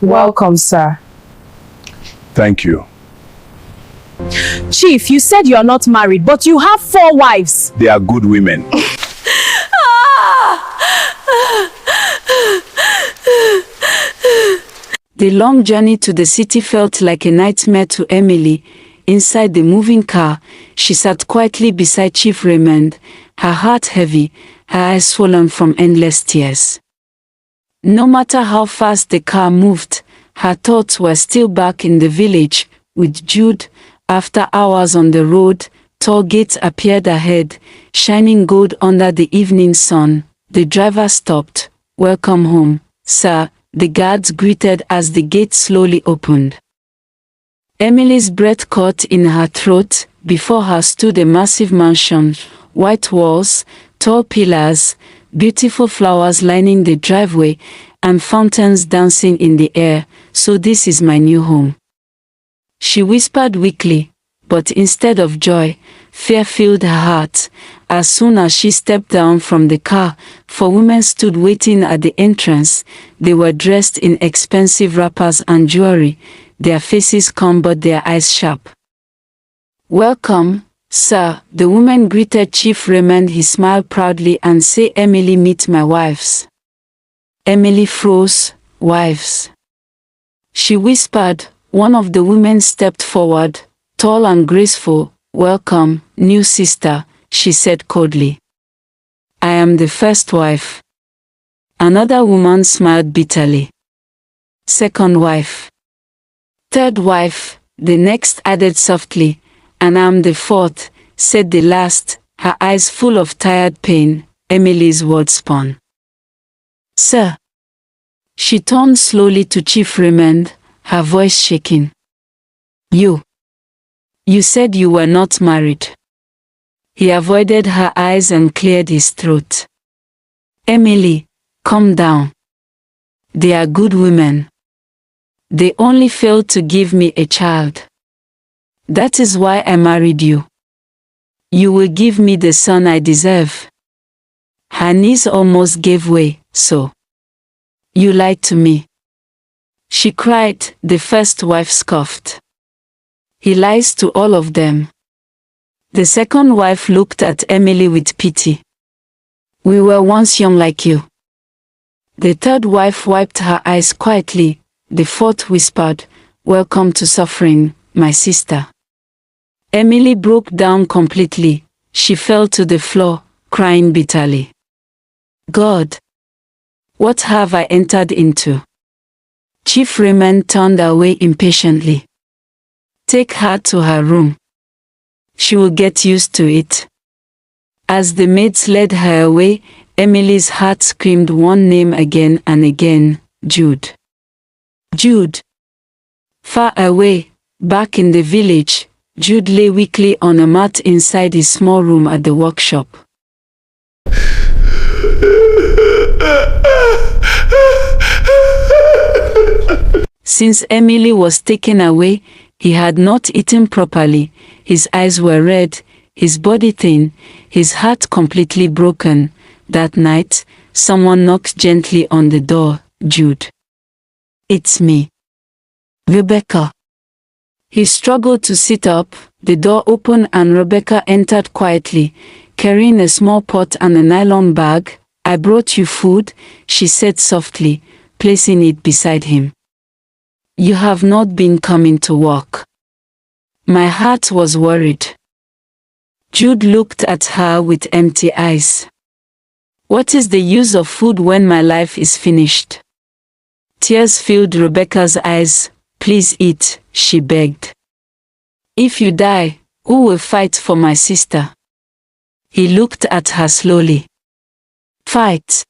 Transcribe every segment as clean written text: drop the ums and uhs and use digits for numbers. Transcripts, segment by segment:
Welcome, sir. Thank you. Chief, you said you're not married, but you have 4 wives. They are good women. The long journey to the city felt like a nightmare to Emily. Inside the moving car, she sat quietly beside Chief Raymond, her heart heavy, her eyes swollen from endless tears. No matter how fast the car moved, her thoughts were still back in the village, with Jude. After hours on the road, tall gates appeared ahead, shining gold under the evening sun. The driver stopped. "Welcome home, sir," the guards greeted as the gate slowly opened. Emily's breath caught in her throat. Before her stood a massive mansion, white walls, tall pillars, beautiful flowers lining the driveway, and fountains dancing in the air. "So this is my new home," she whispered weakly, but instead of joy, fear filled her heart. As soon as she stepped down from the car, 4 women stood waiting at the entrance. They were dressed in expensive wrappers and jewelry, their faces calm but their eyes sharp. "Welcome, sir," the woman greeted Chief Raymond. He smiled proudly and said, "Emily, meet my wives." Emily froze. "Wives?" she whispered. One of the women stepped forward, tall and graceful. "Welcome, new sister," she said coldly. "I am the first wife." Another woman smiled bitterly. "Second wife." "Third wife," the next added softly. "And I'm the fourth," said the last, her eyes full of tired pain. Emily's words spun. "Sir." She turned slowly to Chief Raymond, her voice shaking. You said you were not married." He avoided her eyes and cleared his throat. "Emily, calm down. They are good women. They only failed to give me a child. That is why I married you. You will give me the son I deserve." Her knees almost gave way. "So you lied to me," she cried. The first wife scoffed. "He lies to all of them." The second wife looked at Emily with pity. "We were once young like you." The third wife wiped her eyes quietly. The fourth whispered, "Welcome to suffering, my sister." Emily broke down completely. She fell to the floor, crying bitterly. "God, what have I entered into?" Chief Raymond turned away impatiently. "Take her to her room. She will get used to it." As the maids led her away, Emily's heart screamed one name again and again: Jude. Jude. Far away, back in the village, Jude lay weakly on a mat inside his small room at the workshop. Since Emily was taken away, he had not eaten properly. His eyes were red, his body thin, his heart completely broken. That night, someone knocked gently on the door. "Jude." "It's me. Rebecca." He struggled to sit up. The door opened and Rebecca entered quietly, carrying a small pot and a nylon bag. "I brought you food," she said softly, placing it beside him. "You have not been coming to work." My heart was worried. Jude looked at her with empty eyes. "What is the use of food when my life is finished?" Tears filled Rebecca's eyes. "Please eat," she begged. "If you die, who will fight for my sister?" He looked at her slowly. "Fight?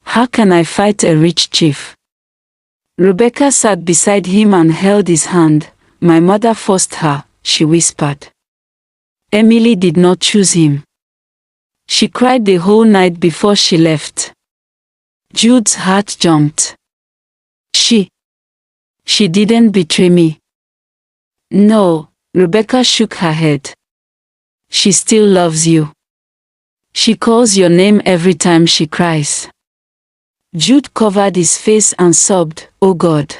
How can I fight a rich chief?" Rebecca sat beside him and held his hand. "My mother forced her," she whispered. "Emily did not choose him. She cried the whole night before she left." Jude's heart jumped. She didn't betray me." "No," Rebecca shook her head. "She still loves you. She calls your name every time she cries." Jude covered his face and sobbed, "Oh God.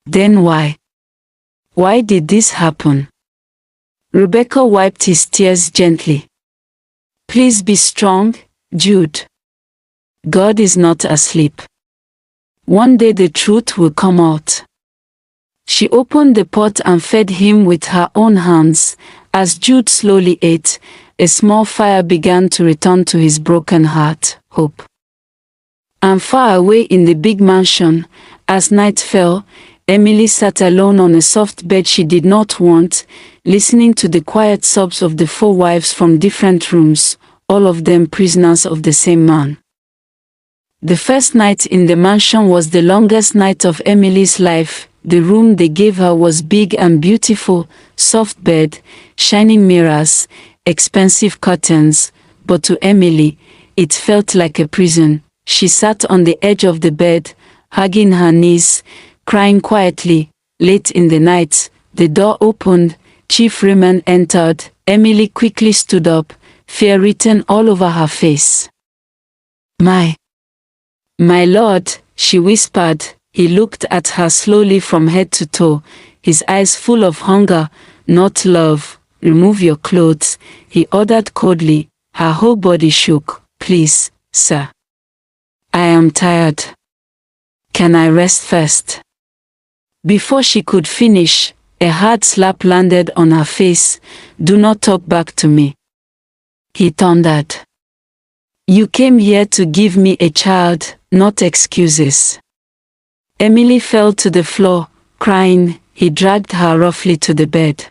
Then why? Why did this happen?" Rebecca wiped his tears gently. "Please be strong, Jude. God is not asleep. One day the truth will come out." She opened the pot and fed him with her own hands. As Jude slowly ate, a small fire began to return to his broken heart, hope. And far away in the big mansion, as night fell, Emily sat alone on a soft bed she did not want, listening to the quiet sobs of the 4 wives from different rooms, all of them prisoners of the same man. The first night in the mansion was the longest night of Emily's life. The room they gave her was big and beautiful, soft bed, shining mirrors, expensive curtains, but to Emily, it felt like a prison. She sat on the edge of the bed, hugging her knees, crying quietly. Late in the night, the door opened, Chief Raymond entered. Emily quickly stood up, fear written all over her face. My lord," she whispered. He looked at her slowly from head to toe, his eyes full of hunger, not love. "Remove your clothes," he ordered coldly. Her whole body shook. "Please, sir. I am tired. Can I rest first?" Before she could finish, a hard slap landed on her face. "Do not talk back to me," he thundered. "You came here to give me a child, not excuses." Emily fell to the floor, crying. He dragged her roughly to the bed.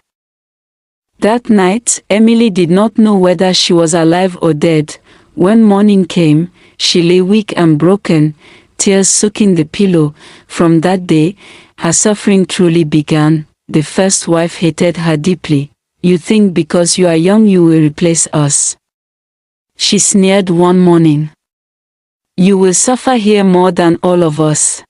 That night, Emily did not know whether she was alive or dead. When morning came, she lay weak and broken, tears soaking the pillow. From that day, her suffering truly began. The first wife hated her deeply. "You think because you are young you will replace us," she sneered one morning. "You will suffer here more than all of us."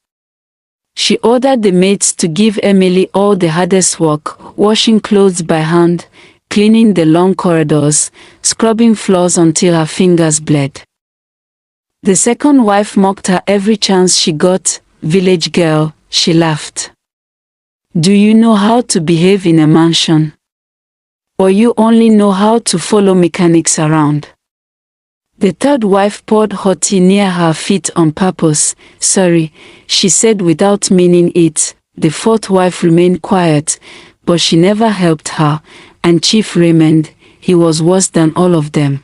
She ordered the maids to give Emily all the hardest work, washing clothes by hand, cleaning the long corridors, scrubbing floors until her fingers bled. The second wife mocked her every chance she got. "Village girl," she laughed. "Do you know how to behave in a mansion? Or you only know how to follow mechanics around?" The third wife poured hot tea near her feet on purpose. "Sorry," she said without meaning it. The fourth wife remained quiet, but she never helped her, and Chief Raymond, he was worse than all of them.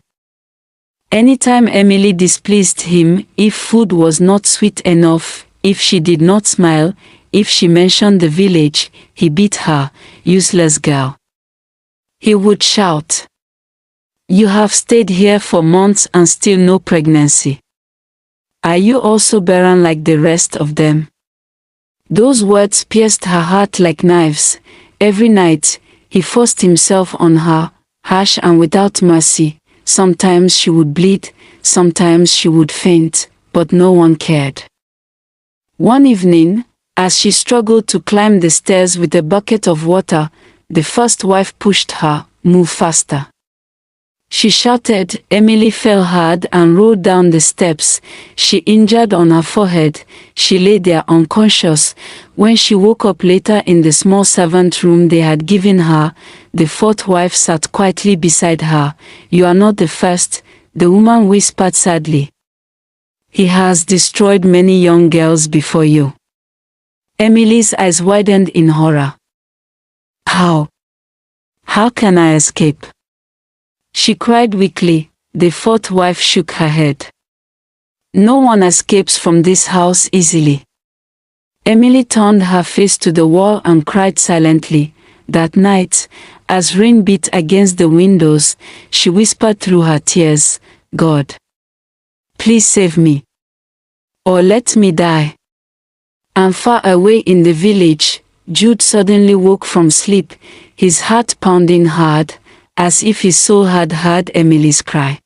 Anytime Emily displeased him, if food was not sweet enough, if she did not smile, if she mentioned the village, he beat her. "Useless girl," he would shout. "You have stayed here for months and still no pregnancy. Are you also barren like the rest of them?" Those words pierced her heart like knives. Every night, he forced himself on her, harsh and without mercy. Sometimes she would bleed, sometimes she would faint, but no one cared. One evening, as she struggled to climb the stairs with a bucket of water, the first wife pushed her. "Move faster," she shouted. Emily fell hard and rolled down the steps. She injured on her forehead. She lay there unconscious. When she woke up later in the small servant room they had given her, the fourth wife sat quietly beside her. "You are not the first," the woman whispered sadly. "He has destroyed many young girls before you." Emily's eyes widened in horror. How? How can I escape?" she cried weakly. The fourth wife shook her head. "No one escapes from this house easily." Emily turned her face to the wall and cried silently. That night, as rain beat against the windows, she whispered through her tears, "God, please save me. Or let me die." And far away in the village, Jude suddenly woke from sleep, his heart pounding hard, as if his soul had heard Emily's cry.